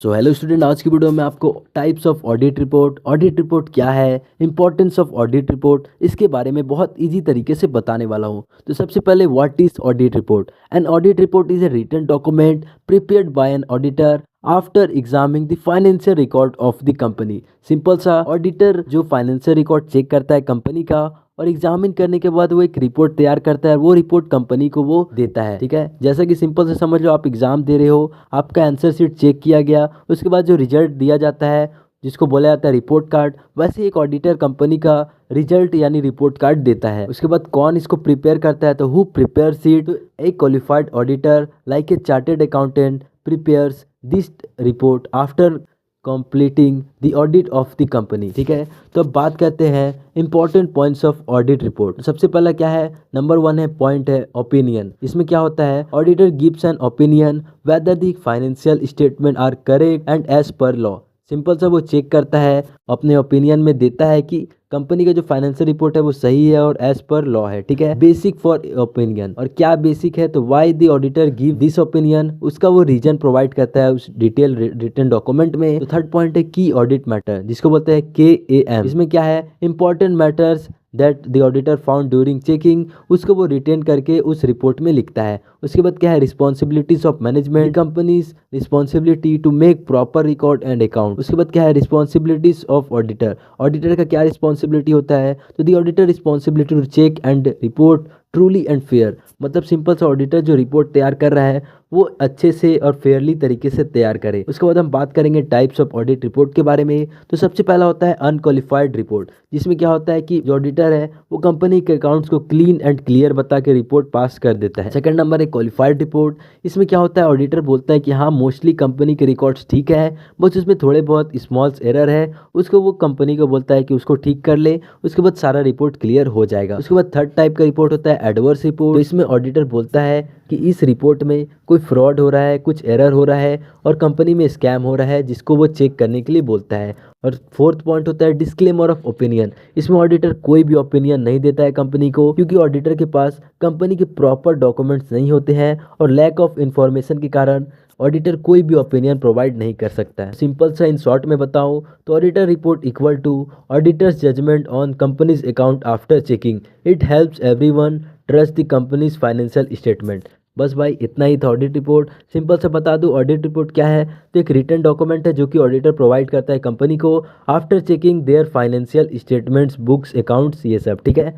So hello student, आज की video में आपको टाइप्स ऑफ ऑडिट रिपोर्ट क्या है, इंपॉर्टेंस ऑफ ऑडिट रिपोर्ट, इसके बारे में बहुत इजी तरीके से बताने वाला हूँ। तो सबसे पहले what is audit report. An audit report is a written document prepared by an auditor after examining the financial record of the company. Simple सा, ऑडिटर जो फाइनेंशियल रिकॉर्ड चेक करता है कंपनी का और एग्जामिन करने के बाद वो एक रिपोर्ट तैयार करता है, वो रिपोर्ट कंपनी को वो देता है। ठीक है, जैसा कि सिंपल से समझ लो, आप एग्जाम दे रहे हो, आपका आंसर शीट चेक किया गया, उसके बाद जो रिजल्ट दिया जाता है जिसको बोला जाता है रिपोर्ट कार्ड, वैसे एक ऑडिटर कंपनी का रिजल्ट यानी रिपोर्ट कार्ड देता है। उसके बाद कौन इसको प्रिपेयर करता है, तो हु प्रिपेयर्स इट। एक qualified auditor like a chartered accountant prepares this report after completing the audit of the company. ठीक है, तो अब बात करते हैं important points of audit report. सबसे पहला क्या है, नंबर 1 है पॉइंट है ओपिनियन। इसमें क्या होता है, auditor gives an opinion whether the financial statement are correct and as per law. Simple सा, वो चेक करता है, अपने ओपिनियन में देता है कि कंपनी का जो फाइनेंशियल रिपोर्ट है वो सही है और एज पर लॉ है। ठीक है, बेसिक फॉर ओपिनियन। और क्या बेसिक है, तो why the auditor give this opinion, उसका वो रीजन प्रोवाइड करता है उस डिटेल रिटन डॉक्यूमेंट में। तो थर्ड पॉइंट है की ऑडिट मैटर, जिसको बोलते हैं KAM। इसमें क्या है, important matters that the auditor found during checking, उसको वो रिटेन करके उस रिपोर्ट में लिखता है। उसके बाद क्या है, responsibilities of management, company's responsibility to make proper record and account. उसके बाद क्या है, रिस्पॉन्सिबिलिटीज ऑफ ऑडिटर। ऑडिटर का क्या रिस्पॉन्सिबिलिटी होता है, तो the auditor responsibility to check and report truly and fair. मतलब सिंपल सा, ऑडिटर जो रिपोर्ट तैयार कर रहा है वो अच्छे से और फेयरली तरीके से तैयार करे। उसके बाद हम बात करेंगे टाइप्स ऑफ ऑडिट रिपोर्ट के बारे में। तो सबसे पहला होता है अनक्वालिफाइड रिपोर्ट, जिसमें क्या होता है कि जो ऑडिटर है वो कंपनी के अकाउंट्स को क्लीन एंड क्लियर बता के रिपोर्ट पास कर देता है। सेकंड नंबर है क्वालिफाइड रिपोर्ट। इसमें क्या होता है, ऑडिटर बोलता है कि हाँ, मोस्टली कंपनी के रिकॉर्ड्स ठीक है, बस उसमें थोड़े बहुत स्मॉल्स एरर है, उसको वो कंपनी को बोलता है कि उसको ठीक कर ले, उसके बाद सारा रिपोर्ट क्लियर हो जाएगा। उसके बाद थर्ड टाइप का रिपोर्ट होता है एडवर्स रिपोर्ट। तो इसमें ऑडिटर बोलता है कि इस रिपोर्ट में कोई फ्रॉड हो रहा है, कुछ एरर हो रहा है और कंपनी में स्कैम हो रहा है, जिसको वो चेक करने के लिए बोलता है। और फोर्थ पॉइंट होता है डिस्क्लेमर ऑफ ओपिनियन। इसमें ऑडिटर कोई भी ओपिनियन नहीं देता है कंपनी को, क्योंकि ऑडिटर के पास कंपनी के प्रॉपर डॉक्यूमेंट्स नहीं होते हैं और लैक ऑफ इंफॉर्मेशन के कारण ऑडिटर कोई भी ओपिनियन प्रोवाइड नहीं कर सकता है। सिंपल सा इन शॉर्ट में बताऊं तो auditor report equal to auditor's judgement on company's account after checking. It helps everyone trust the company's financial statement. बस भाई, इतना ही था ऑडिट रिपोर्ट। सिंपल से बता दूं, ऑडिट रिपोर्ट क्या है, तो एक रिटन डॉक्यूमेंट है जो कि ऑडिटर प्रोवाइड करता है कंपनी को after checking there financial statements, books, accounts, ये सब। ठीक है।